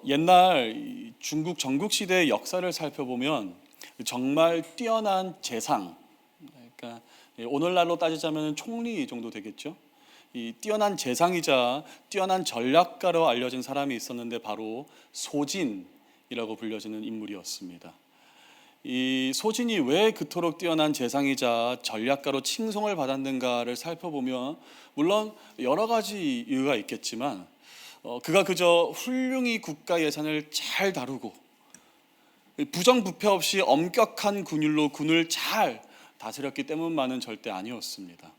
옛날 중국 전국시대의 역사를 살펴보면 정말 뛰어난 재상, 그러니까 오늘날로 따지자면 총리 정도 되겠죠. 이 뛰어난 재상이자 뛰어난 전략가로 알려진 사람이 있었는데 바로 소진이라고 불려지는 인물이었습니다. 이 소진이 왜 그토록 뛰어난 재상이자 전략가로 칭송을 받았는가를 살펴보면 물론 여러 가지 이유가 있겠지만 그가 그저 훌륭히 국가 예산을 잘 다루고 부정부패 없이 엄격한 군율로 군을 잘 다스렸기 때문만은 절대 아니었습니다.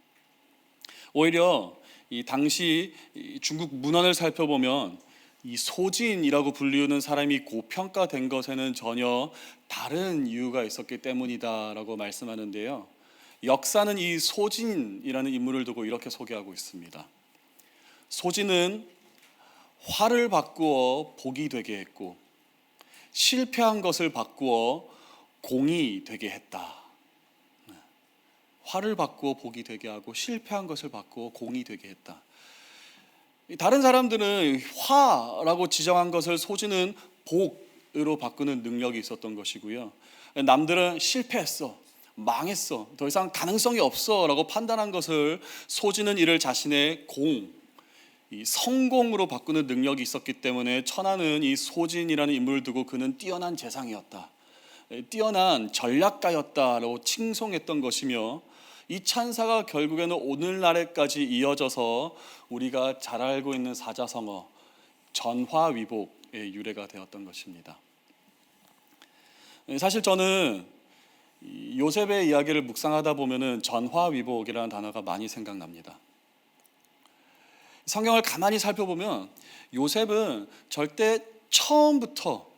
오히려 이 당시 중국 문헌을 살펴보면 이 소진이라고 불리우는 사람이 고평가된 것에는 전혀 다른 이유가 있었기 때문이다라고 말씀하는데요. 역사는 이 소진이라는 인물을 두고 이렇게 소개하고 있습니다. 소진은 화를 바꾸어 복이 되게 했고 실패한 것을 바꾸어 공이 되게 했다. 화를 바꾸어 복이 되게 하고 실패한 것을 바꾸어 공이 되게 했다. 다른 사람들은 화라고 지정한 것을 소진은 복으로 바꾸는 능력이 있었던 것이고요. 남들은 실패했어, 망했어, 더 이상 가능성이 없어 라고 판단한 것을 소진은 이를 자신의 이 성공으로 바꾸는 능력이 있었기 때문에 천하는 이 소진이라는 인물을 두고 그는 뛰어난 재상이었다, 뛰어난 전략가였다라고 칭송했던 것이며 이 찬사가 결국에는 오늘날에까지 이어져서 우리가 잘 알고 있는 사자성어 전화위복의 유래가 되었던 것입니다. 사실 저는 요셉의 이야기를 묵상하다 보면은 전화위복이라는 단어가 많이 생각납니다. 성경을 가만히 살펴보면 요셉은 절대 처음부터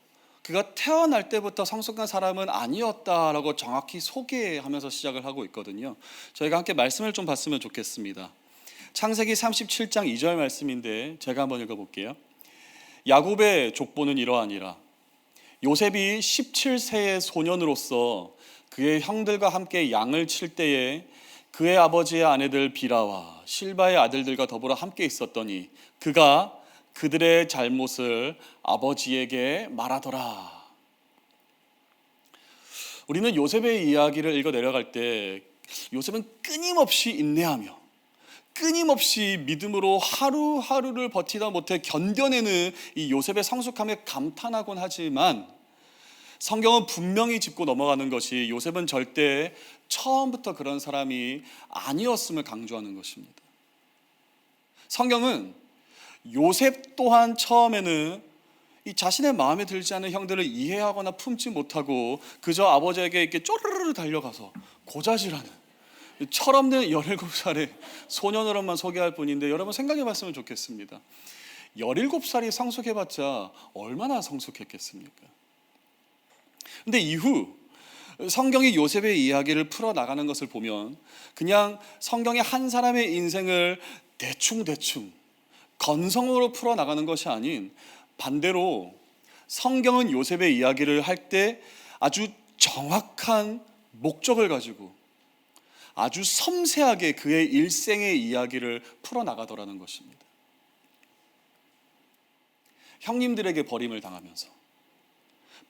그가 태어날 때부터 성숙한 사람은 아니었다라고 정확히 소개하면서 시작을 하고 있거든요. 저희가 함께 말씀을 좀 봤으면 좋겠습니다. 창세기 37장 2절 말씀인데 제가 한번 읽어볼게요. 야곱의 족보는 이러하니라. 요셉이 17세의 소년으로서 그의 형들과 함께 양을 칠 때에 그의 아버지의 아내들 비라와 실바의 아들들과 더불어 함께 있었더니 그가 그들의 잘못을 아버지에게 말하더라. 우리는 요셉의 이야기를 읽어 내려갈 때 요셉은 끊임없이 인내하며 끊임없이 믿음으로 하루하루를 버티다 못해 견뎌내는 이 요셉의 성숙함에 감탄하곤 하지만 성경은 분명히 짚고 넘어가는 것이 요셉은 절대 처음부터 그런 사람이 아니었음을 강조하는 것입니다. 성경은 요셉 또한 처음에는 이 자신의 마음에 들지 않는 형들을 이해하거나 품지 못하고 그저 아버지에게 이렇게 쪼르르 달려가서 고자질하는 철없는 17살의 소년으로만 소개할 뿐인데 여러분 생각해 봤으면 좋겠습니다. 17살이 성숙해봤자 얼마나 성숙했겠습니까? 근데 이후 성경이 요셉의 이야기를 풀어나가는 것을 보면 그냥 성경의 한 사람의 인생을 대충 건성으로 풀어나가는 것이 아닌 반대로 성경은 요셉의 이야기를 할 때 아주 정확한 목적을 가지고 아주 섬세하게 그의 일생의 이야기를 풀어나가더라는 것입니다. 형님들에게 버림을 당하면서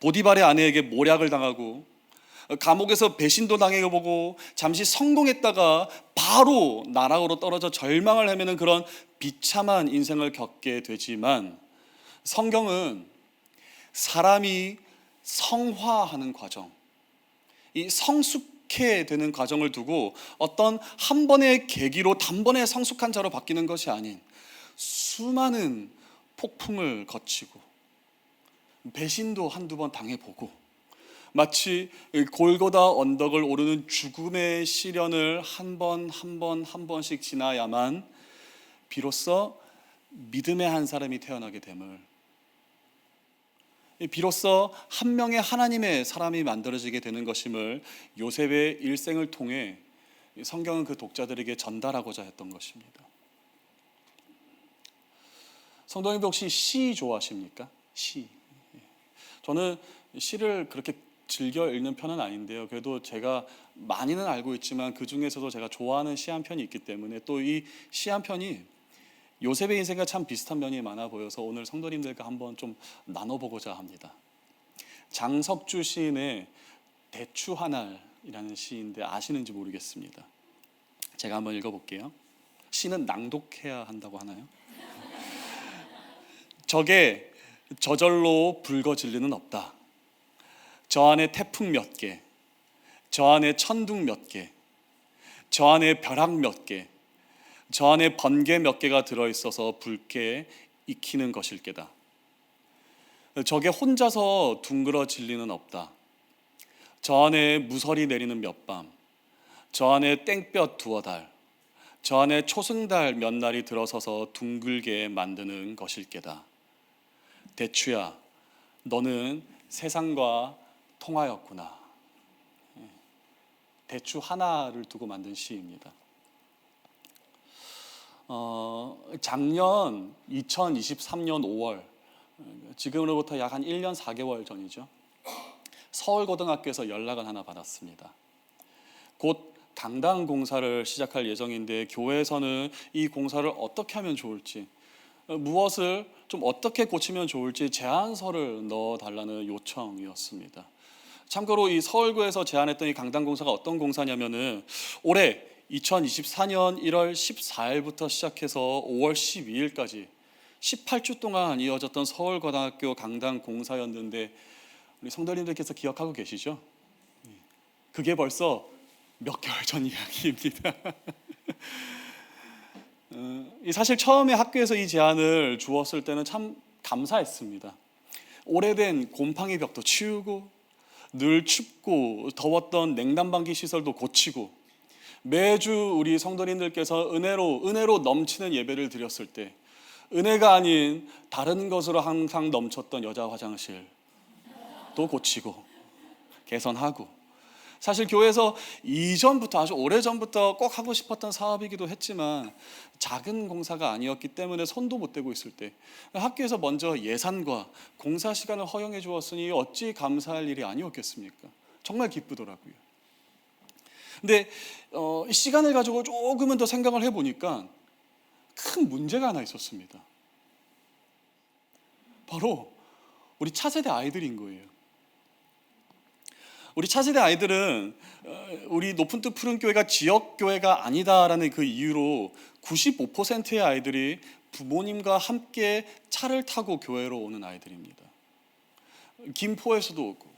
보디발의 아내에게 모략을 당하고 감옥에서 배신도 당해보고 잠시 성공했다가 바로 나락으로 떨어져 절망을 헤매는 그런 비참한 인생을 겪게 되지만 성경은 사람이 성화하는 과정, 이 성숙해 되는 과정을 두고 어떤 한 번의 계기로 단번에 성숙한 자로 바뀌는 것이 아닌 수많은 폭풍을 거치고 배신도 한두 번 당해보고 마치 골고다 언덕을 오르는 죽음의 시련을 한 번씩 지나야만 비로소 믿음의 한 사람이 태어나게 됨을, 비로소 한 명의 하나님의 사람이 만들어지게 되는 것임을 요셉의 일생을 통해 성경은 그 독자들에게 전달하고자 했던 것입니다. 성도님들 혹시 시 좋아하십니까? 시. 저는 시를 그렇게 즐겨 읽는 편은 아닌데요. 그래도 제가 많이는 알고 있지만 그 중에서도 제가 좋아하는 시 한 편이 있기 때문에 또 이 시 한 편이 요셉의 인생과 참 비슷한 면이 많아 보여서 오늘 성도님들과 한번 좀 나눠보고자 합니다. 장석주 시인의 대추 하나이라는 시인데 아시는지 모르겠습니다. 제가 한번 읽어볼게요. 시는 낭독해야 한다고 하나요? 적에 저절로 붉어질 리는 없다. 저 안에 태풍 몇 개, 저 안에 천둥 몇 개, 저 안에 벼락 몇 개, 저 안에 번개 몇 개가 들어있어서 붉게 익히는 것일 게다. 적에 혼자서 둥그러질 리는 없다. 저 안에 무설이 내리는 몇 밤, 저 안에 땡볕 두어 달, 저 안에 초승달 몇 날이 들어서서 둥글게 만드는 것일 게다. 대추야, 너는 세상과 통하였구나. 대추 하나를 두고 만든 시입니다. 작년 2023년 5월, 지금으로부터 약 한 1년 4개월 전이죠. 서울고등학교에서 연락을 하나 받았습니다. 곧 강당 공사를 시작할 예정인데 교회에서는 이 공사를 어떻게 하면 좋을지, 무엇을 좀 어떻게 고치면 좋을지 제안서를 넣어달라는 요청이었습니다. 참고로 이 서울구에서 제안했던 이 강당 공사가 어떤 공사냐면은 올해 2024년 1월 14일부터 시작해서 5월 12일까지 18주 동안 이어졌던 서울고등학교 강당 공사였는데 우리 성도님들께서 기억하고 계시죠? 그게 벌써 몇 개월 전 이야기입니다. 사실 처음에 학교에서 이 제안을 주었을 때는 참 감사했습니다. 오래된 곰팡이 벽도 치우고 늘 춥고 더웠던 냉난방기 시설도 고치고 매주 우리 성도님들께서 은혜로 넘치는 예배를 드렸을 때 은혜가 아닌 다른 것으로 항상 넘쳤던 여자 화장실도 고치고 개선하고, 사실 교회에서 이전부터 아주 오래전부터 꼭 하고 싶었던 사업이기도 했지만 작은 공사가 아니었기 때문에 손도 못 대고 있을 때 학교에서 먼저 예산과 공사 시간을 허용해 주었으니 어찌 감사할 일이 아니었겠습니까? 정말 기쁘더라고요. 근데 시간을 가지고 조금은 더 생각을 해보니까 큰 문제가 하나 있었습니다. 바로 우리 차세대 아이들인 거예요. 우리 차세대 아이들은 우리 높은 뜻 푸른 교회가 지역교회가 아니다라는 그 이유로 95%의 아이들이 부모님과 함께 차를 타고 교회로 오는 아이들입니다. 김포에서도 오고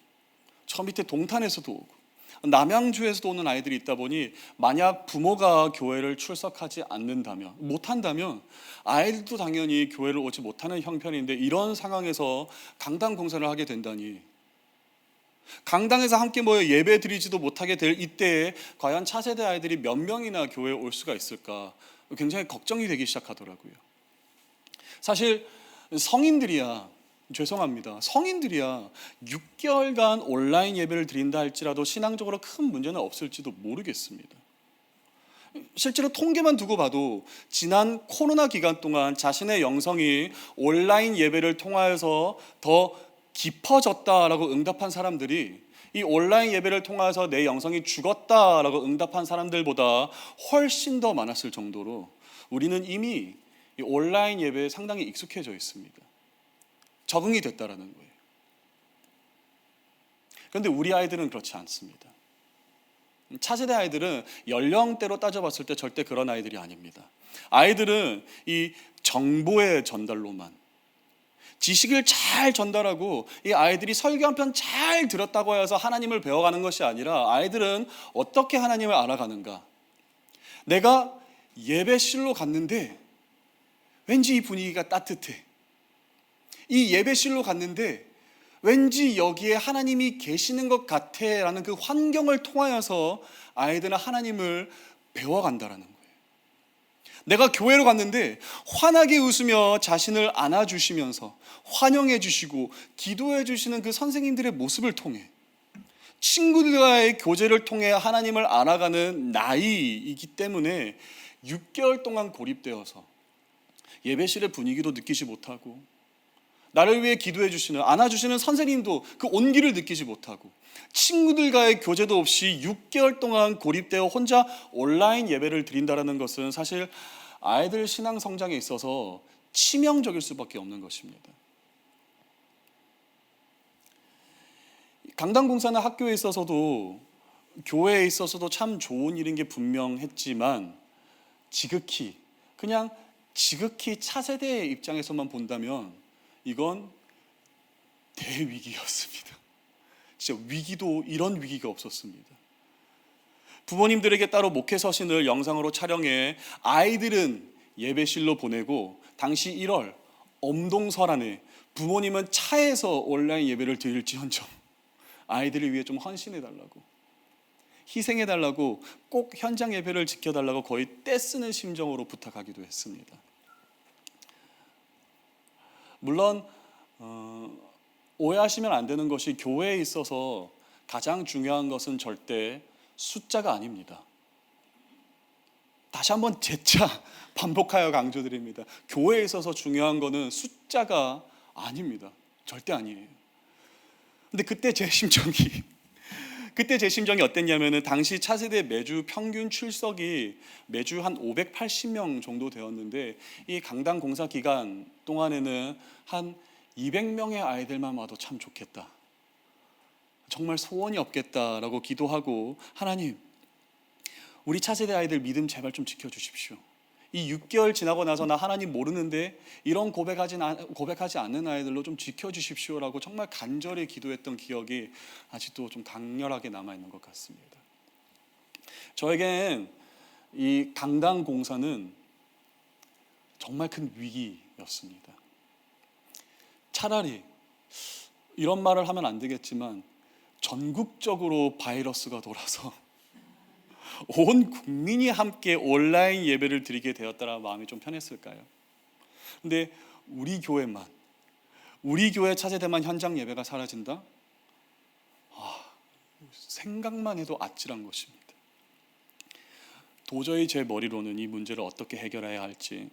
저 밑에 동탄에서도 오고 남양주에서도 오는 아이들이 있다 보니 만약 부모가 교회를 출석하지 않는다면, 못한다면 아이들도 당연히 교회를 오지 못하는 형편인데 이런 상황에서 강당 공사를 하게 된다니, 강당에서 함께 모여 예배 드리지도 못하게 될 이때에 과연 차세대 아이들이 몇 명이나 교회에 올 수가 있을까 굉장히 걱정이 되기 시작하더라고요. 사실 성인들이야 6개월간 온라인 예배를 드린다 할지라도 신앙적으로 큰 문제는 없을지도 모르겠습니다. 실제로 통계만 두고 봐도 지난 코로나 기간 동안 자신의 영성이 온라인 예배를 통하여서 더 깊어졌다라고 응답한 사람들이 이 온라인 예배를 통해서 내 영성이 죽었다라고 응답한 사람들보다 훨씬 더 많았을 정도로 우리는 이미 이 온라인 예배에 상당히 익숙해져 있습니다. 적응이 됐다라는 거예요. 그런데 우리 아이들은 그렇지 않습니다. 차세대 아이들은 연령대로 따져봤을 때 절대 그런 아이들이 아닙니다. 아이들은 이 정보의 전달로만, 지식을 잘 전달하고 이 아이들이 설교 한 편 잘 들었다고 해서 하나님을 배워가는 것이 아니라 아이들은 어떻게 하나님을 알아가는가. 내가 예배실로 갔는데 왠지 이 분위기가 따뜻해. 이 예배실로 갔는데 왠지 여기에 하나님이 계시는 것 같아 라는 그 환경을 통하여서 아이들은 하나님을 배워간다라는 거예요. 내가 교회로 갔는데 환하게 웃으며 자신을 안아주시면서 환영해 주시고 기도해 주시는 그 선생님들의 모습을 통해, 친구들과의 교제를 통해 하나님을 알아가는 나이이기 때문에 6개월 동안 고립되어서 예배실의 분위기도 느끼지 못하고 나를 위해 기도해 주시는, 안아주시는 선생님도 그 온기를 느끼지 못하고 친구들과의 교제도 없이 6개월 동안 고립되어 혼자 온라인 예배를 드린다는 것은 사실 아이들 신앙 성장에 있어서 치명적일 수밖에 없는 것입니다. 강당공사는 학교에 있어서도 교회에 있어서도 참 좋은 일인 게 분명했지만 그냥 지극히 차세대의 입장에서만 본다면 이건 대위기였습니다. 진짜 위기도 이런 위기가 없었습니다. 부모님들에게 따로 목회 서신을 영상으로 촬영해 아이들은 예배실로 보내고 당시 1월 엄동설 안에 부모님은 차에서 온라인 예배를 드릴지언정 아이들을 위해 좀 헌신해달라고, 희생해달라고, 꼭 현장 예배를 지켜달라고 거의 떼쓰는 심정으로 부탁하기도 했습니다. 물론 오해하시면 안 되는 것이 교회에 있어서 가장 중요한 것은 절대 숫자가 아닙니다. 다시 한번 재차 반복하여 강조드립니다. 교회에 있어서 중요한 것은 숫자가 아닙니다. 절대 아니에요. 근데 그때 제 심정이 어땠냐면은 당시 차세대 매주 평균 출석이 매주 한 580명 정도 되었는데 이 강당 공사 기간 동안에는 한 200명의 아이들만 와도 참 좋겠다, 정말 소원이 없겠다라고 기도하고, 하나님 우리 차세대 아이들 믿음 제발 좀 지켜주십시오. 이 6개월 지나고 나서 나 하나님 모르는데 이런 고백하지 않는 아이들로 좀 지켜주십시오라고 정말 간절히 기도했던 기억이 아직도 좀 강렬하게 남아있는 것 같습니다. 저에겐 이 강당 공사는 정말 큰 위기였습니다. 차라리 이런 말을 하면 안 되겠지만 전국적으로 바이러스가 돌아서 온 국민이 함께 온라인 예배를 드리게 되었다라 마음이 좀 편했을까요? 근데 우리 교회 차세대만 현장 예배가 사라진다? 생각만 해도 아찔한 것입니다. 도저히 제 머리로는 이 문제를 어떻게 해결해야 할지,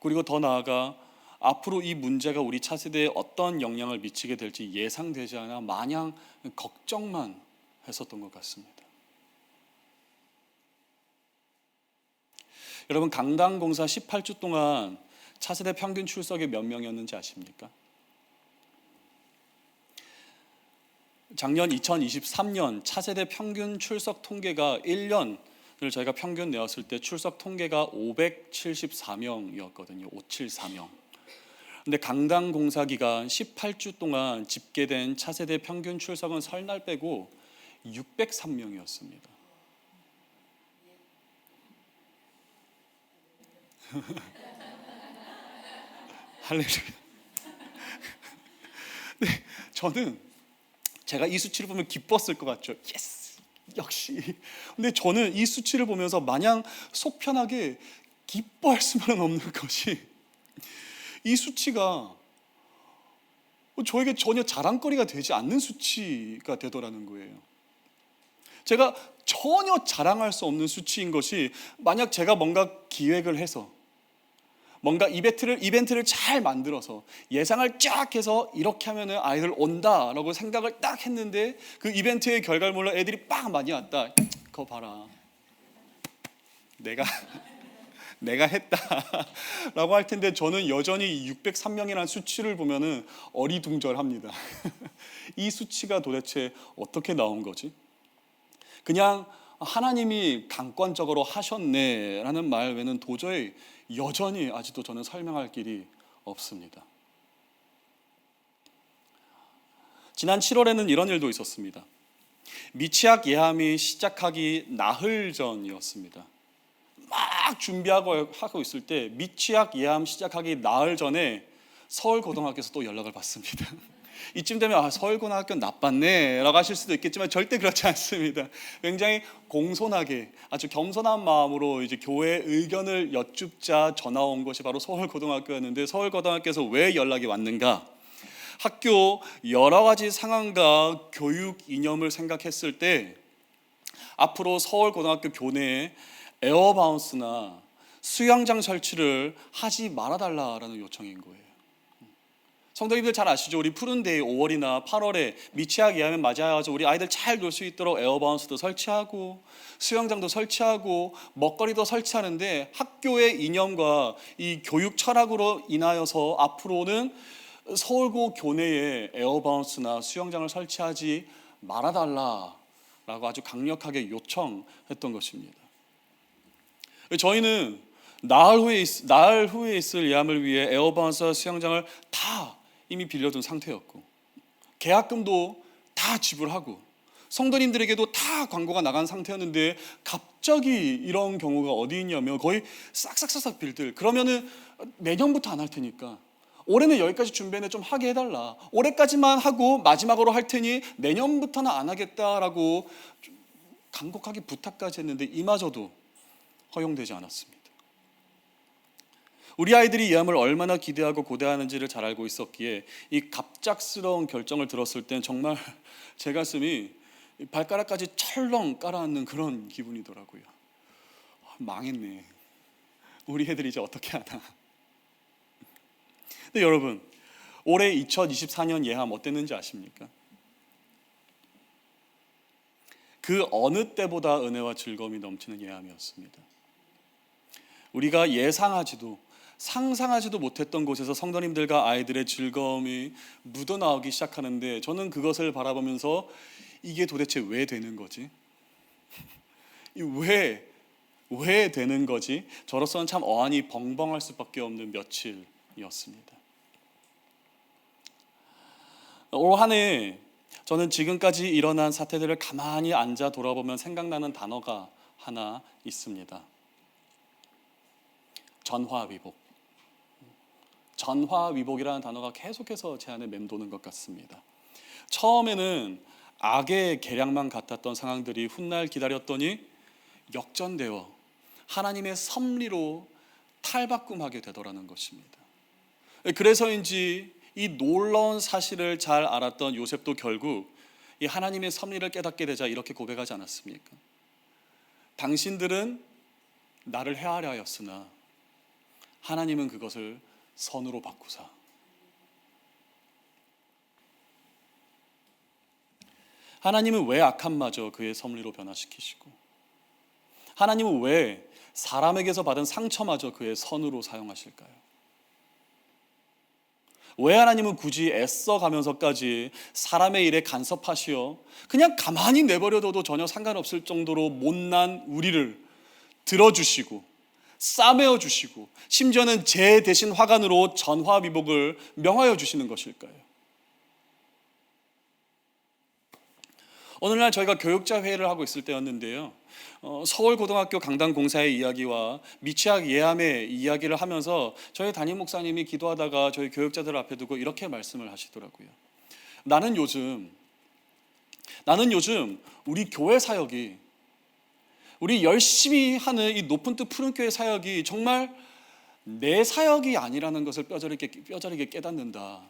그리고 더 나아가 앞으로 이 문제가 우리 차세대에 어떤 영향을 미치게 될지 예상되지 않아 마냥 걱정만 했었던 것 같습니다. 여러분, 강당공사 18주 동안 차세대 평균 출석이 몇 명이었는지 아십니까? 작년 2023년 차세대 평균 출석 통계가 1년을 저희가 평균 내었을 때 출석 통계가 574명이었거든요. 574명. 근데 강당공사 기간 18주 동안 집계된 차세대 평균 출석은 설날 빼고 603명이었습니다. 할렐루야. 네, 저는 제가 이 수치를 보면 기뻤을 것 같죠. 예스, 역시. 근데 저는 이 수치를 보면서 마냥 속 편하게 기뻐할 수만은 없는 것이, 이 수치가 저에게 전혀 자랑거리가 되지 않는 수치가 되더라는 거예요. 제가 전혀 자랑할 수 없는 수치인 것이, 만약 제가 뭔가 기획을 해서 뭔가 이벤트를 잘 만들어서 예상을 쫙 해서 이렇게 하면은 아이들 온다라고 생각을 딱 했는데 그 이벤트의 결과물로 애들이 빡 많이 왔다. 그거 봐라, 내가 했다라고 할 텐데, 저는 여전히 603명이라는 수치를 보면은 어리둥절합니다. 이 수치가 도대체 어떻게 나온 거지? 그냥 하나님이 강권적으로 하셨네라는 말 외에는 도저히 여전히 아직도 저는 설명할 길이 없습니다. 지난 7월에는 이런 일도 있었습니다. 미취학 예함이 시작하기 나흘 전이었습니다. 막 준비하고 있을 때 미취학 예함 시작하기 나흘 전에 서울고등학교에서 또 연락을 받습니다. 이쯤 되면 서울고등학교는 나빴네 라고 하실 수도 있겠지만 절대 그렇지 않습니다. 굉장히 공손하게 아주 겸손한 마음으로 이제 교회 의견을 여쭙자 전화 온 것이 바로 서울고등학교였는데, 서울고등학교에서 왜 연락이 왔는가? 학교 여러 가지 상황과 교육 이념을 생각했을 때 앞으로 서울고등학교 교내에 에어바운스나 수영장 설치를 하지 말아달라는 요청인 거예요. 성도님들 잘 아시죠? 우리 푸른데이 5월이나 8월에 미취학 예하면 맞아가지고 우리 아이들 잘 놀 수 있도록 에어바운스도 설치하고 수영장도 설치하고 먹거리도 설치하는데, 학교의 이념과 이 교육 철학으로 인하여서 앞으로는 서울고 교내에 에어바운스나 수영장을 설치하지 말아달라라고 아주 강력하게 요청했던 것입니다. 저희는 나흘 후에 있을 예암을 위해 에어바운스와 수영장을 다 이미 빌려둔 상태였고, 계약금도 다 지불하고 성도님들에게도 다 광고가 나간 상태였는데, 갑자기 이런 경우가 어디 있냐면, 거의 싹싹싹 빌들 그러면은 내년부터 안 할 테니까 올해는 여기까지 준비는 좀 하게 해달라, 올해까지만 하고 마지막으로 할 테니 내년부터는 안 하겠다라고 좀 간곡하게 부탁까지 했는데, 이마저도 허용되지 않았습니다. 우리 아이들이 이 암을 얼마나 기대하고 고대하는지를 잘 알고 있었기에 이 갑작스러운 결정을 들었을 땐 정말 제 가슴이 발가락까지 철렁 깔아앉는 그런 기분이더라고요. 망했네, 우리 애들이 이제 어떻게 하나. 근데 여러분, 올해 2024년 예암 어땠는지 아십니까? 그 어느 때보다 은혜와 즐거움이 넘치는 예암이었습니다. 우리가 예상하지도 상상하지도 못했던 곳에서 성도님들과 아이들의 즐거움이 묻어나오기 시작하는데, 저는 그것을 바라보면서 이게 도대체 왜 되는 거지? 왜 되는 거지? 저로서는 참 어안이 벙벙할 수밖에 없는 며칠이었습니다. 올 한 해 저는 지금까지 일어난 사태들을 가만히 앉아 돌아보면 생각나는 단어가 하나 있습니다. 전화위복. 전화위복이라는 단어가 계속해서 제 안에 맴도는 것 같습니다. 처음에는 악의 계략만 같았던 상황들이 훗날 기다렸더니 역전되어 하나님의 섭리로 탈바꿈하게 되더라는 것입니다. 그래서인지 이 놀라운 사실을 잘 알았던 요셉도 결국 이 하나님의 섭리를 깨닫게 되자 이렇게 고백하지 않았습니까? 당신들은 나를 해하려 하였으나 하나님은 그것을 선으로 바꾸사. 하나님은 왜 악함마저 그의 섭리로 변화시키시고, 하나님은 왜 사람에게서 받은 상처마저 그의 선으로 사용하실까요? 왜 하나님은 굳이 애써가면서까지 사람의 일에 간섭하시어 그냥 가만히 내버려둬도 전혀 상관없을 정도로 못난 우리를 들어주시고 싸매어 주시고, 심지어는 제 대신 화관으로 전화위복을 명하여 주시는 것일까요? 오늘날 저희가 교육자 회의를 하고 있을 때였는데요, 서울고등학교 강당공사의 이야기와 미취학 예암의 이야기를 하면서 저희 담임 목사님이 기도하다가 저희 교육자들 앞에 두고 이렇게 말씀을 하시더라고요. 나는 요즘 우리 교회 사역이, 우리 열심히 하는 이 높은 뜻 푸른 교회 사역이 정말 내 사역이 아니라는 것을 뼈저리게 깨닫는다.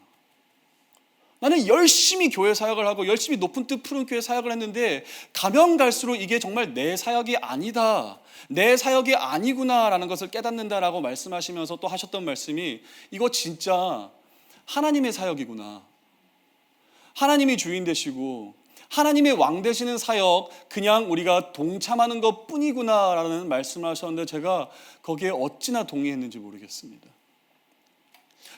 나는 열심히 교회 사역을 하고 열심히 높은 뜻 푸른 교회 사역을 했는데 가면 갈수록 이게 정말 내 사역이 아니다, 내 사역이 아니구나라는 것을 깨닫는다라고 말씀하시면서 또 하셨던 말씀이, 이거 진짜 하나님의 사역이구나, 하나님이 주인 되시고 하나님의 왕 되시는 사역, 그냥 우리가 동참하는 것 뿐이구나 라는 말씀을 하셨는데, 제가 거기에 어찌나 동의했는지 모르겠습니다.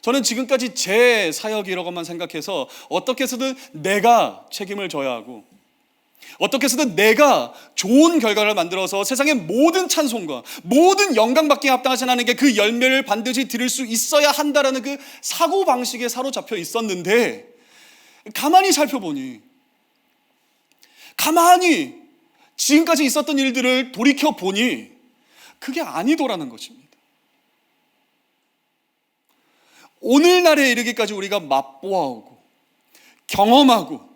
저는 지금까지 제 사역이라고만 생각해서 어떻게 해서든 내가 책임을 져야 하고, 어떻게 해서든 내가 좋은 결과를 만들어서 세상의 모든 찬송과 모든 영광받기에 합당하지 않은 게 그 열매를 반드시 드릴 수 있어야 한다라는 그 사고방식에 사로잡혀 있었는데, 가만히 살펴보니, 가만히 지금까지 있었던 일들을 돌이켜보니 그게 아니더라는 것입니다. 오늘날에 이르기까지 우리가 맛보아오고 경험하고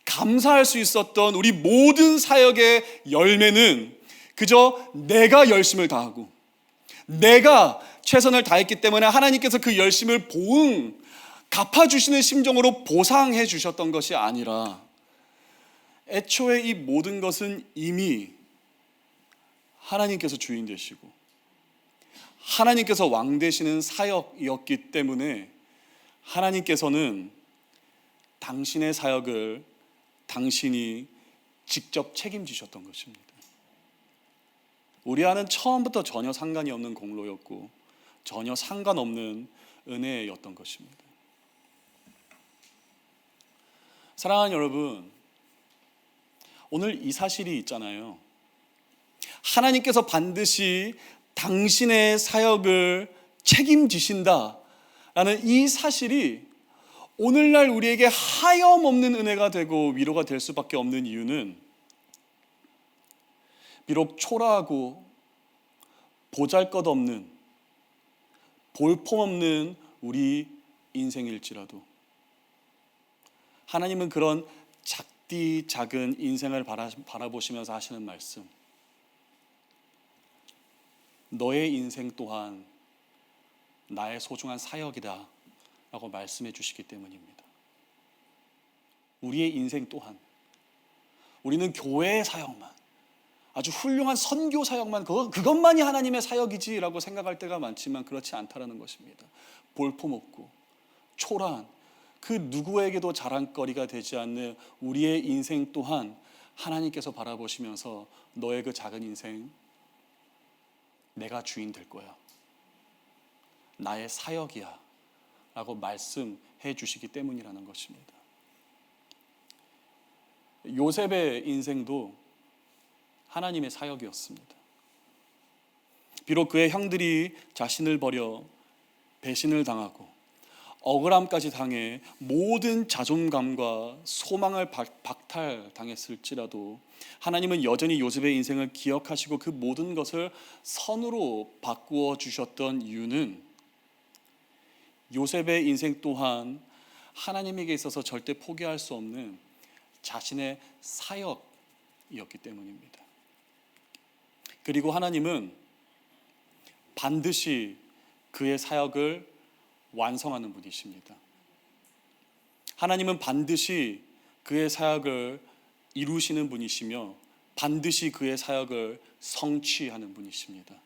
감사할 수 있었던 우리 모든 사역의 열매는 그저 내가 열심을 다하고 내가 최선을 다했기 때문에 하나님께서 그 열심을 갚아주시는 심정으로 보상해 주셨던 것이 아니라, 애초에 이 모든 것은 이미 하나님께서 주인 되시고 하나님께서 왕 되시는 사역이었기 때문에 하나님께서는 당신의 사역을 당신이 직접 책임지셨던 것입니다. 우리와는 처음부터 전혀 상관이 없는 공로였고 전혀 상관없는 은혜였던 것입니다. 사랑하는 여러분, 오늘 이 사실이 있잖아요. 하나님께서 반드시 당신의 사역을 책임지신다라는 이 사실이 오늘날 우리에게 하염없는 은혜가 되고 위로가 될 수밖에 없는 이유는 비록 초라하고 보잘것없는 볼품없는 우리 인생일지라도 하나님은 그런 작디 작은 인생을 바라보시면서 하시는 말씀, 너의 인생 또한 나의 소중한 사역이다 라고 말씀해 주시기 때문입니다. 우리의 인생 또한, 우리는 교회의 사역만, 아주 훌륭한 선교 사역만, 그것만이 하나님의 사역이지 라고 생각할 때가 많지만 그렇지 않다라는 것입니다. 볼품없고 초라한 그 누구에게도 자랑거리가 되지 않는 우리의 인생 또한 하나님께서 바라보시면서 너의 그 작은 인생 내가 주인 될 거야, 나의 사역이야 라고 말씀해 주시기 때문이라는 것입니다. 요셉의 인생도 하나님의 사역이었습니다. 비록 그의 형들이 자신을 버려 배신을 당하고 억울함까지 당해 모든 자존감과 소망을 박탈당했을지라도 하나님은 여전히 요셉의 인생을 기억하시고 그 모든 것을 선으로 바꾸어 주셨던 이유는 요셉의 인생 또한 하나님에게 있어서 절대 포기할 수 없는 자신의 사역이었기 때문입니다. 그리고 하나님은 반드시 그의 사역을 완성하는 분이십니다. 하나님은 반드시 그의 사역을 이루시는 분이시며 반드시 그의 사역을 성취하는 분이십니다.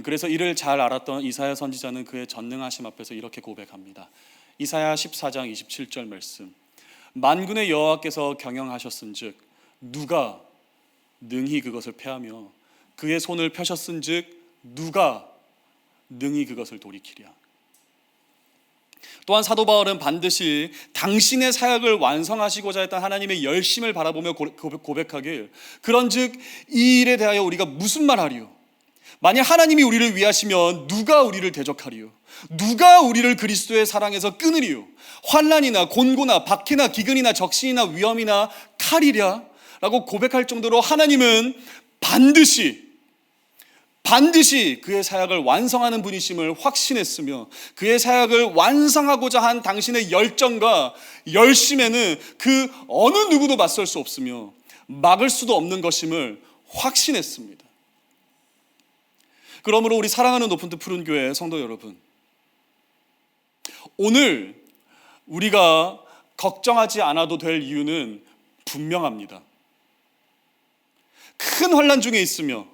그래서 이를 잘 알았던 이사야 선지자는 그의 전능하심 앞에서 이렇게 고백합니다. 이사야 14장 27절 말씀, 만군의 여호와께서 경영하셨은즉 누가 능히 그것을 패하며 그의 손을 펴셨은즉 누가 능히 그것을 돌이키랴. 또한 사도 바울은 반드시 당신의 사역을 완성하시고자 했던 하나님의 열심을 바라보며 고백하길, 그런즉 이 일에 대하여 우리가 무슨 말하리요? 만약 하나님이 우리를 위하시면 누가 우리를 대적하리요? 누가 우리를 그리스도의 사랑에서 끊으리요? 환난이나 곤고나 박해나 기근이나 적신이나 위험이나 칼이랴? 라고 고백할 정도로 하나님은 반드시 그의 사역을 완성하는 분이심을 확신했으며 그의 사역을 완성하고자 한 당신의 열정과 열심에는 그 어느 누구도 맞설 수 없으며 막을 수도 없는 것임을 확신했습니다. 그러므로 우리 사랑하는 높은 뜻 푸른 교회 성도 여러분, 오늘 우리가 걱정하지 않아도 될 이유는 분명합니다. 큰 환난 중에 있으며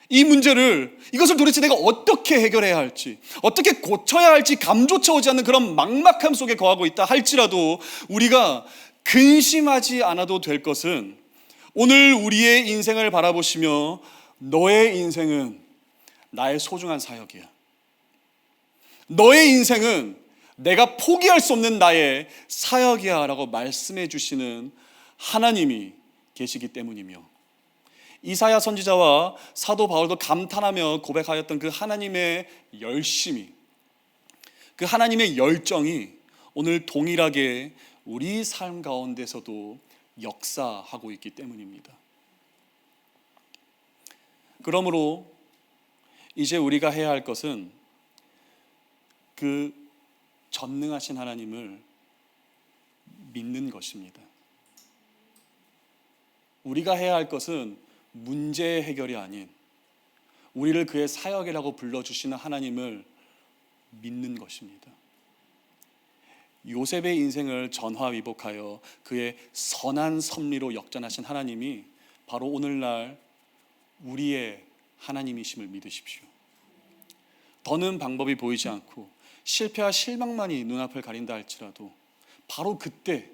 이것을 도대체 내가 어떻게 해결해야 할지, 어떻게 고쳐야 할지 감조차 오지 않는 그런 막막함 속에 거하고 있다 할지라도 우리가 근심하지 않아도 될 것은 오늘 우리의 인생을 바라보시며 너의 인생은 나의 소중한 사역이야, 너의 인생은 내가 포기할 수 없는 나의 사역이야 라고 말씀해 주시는 하나님이 계시기 때문이며, 이사야 선지자와 사도 바울도 감탄하며 고백하였던 그 하나님의 열심이, 그 하나님의 열정이 오늘 동일하게 우리 삶 가운데서도 역사하고 있기 때문입니다. 그러므로 이제 우리가 해야 할 것은 그 전능하신 하나님을 믿는 것입니다. 우리가 해야 할 것은 문제 해결이 아닌 우리를 그의 사역이라고 불러주시는 하나님을 믿는 것입니다. 요셉의 인생을 전화위복하여 그의 선한 섭리로 역전하신 하나님이 바로 오늘날 우리의 하나님이심을 믿으십시오. 더는 방법이 보이지 않고 실패와 실망만이 눈앞을 가린다 할지라도 바로 그때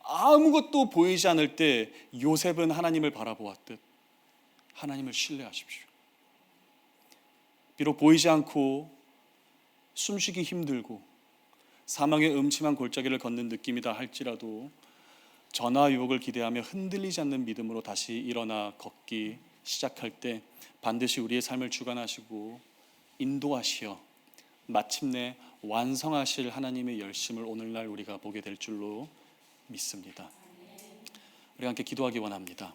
아무것도 보이지 않을 때 요셉은 하나님을 바라보았듯 하나님을 신뢰하십시오. 비록 보이지 않고 숨쉬기 힘들고 사망의 음침한 골짜기를 걷는 느낌이다 할지라도 전화 유혹을 기대하며 흔들리지 않는 믿음으로 다시 일어나 걷기 시작할 때 반드시 우리의 삶을 주관하시고 인도하시어 마침내 완성하실 하나님의 열심을 오늘날 우리가 보게 될 줄로 믿습니다. 우리 함께 기도하기 원합니다.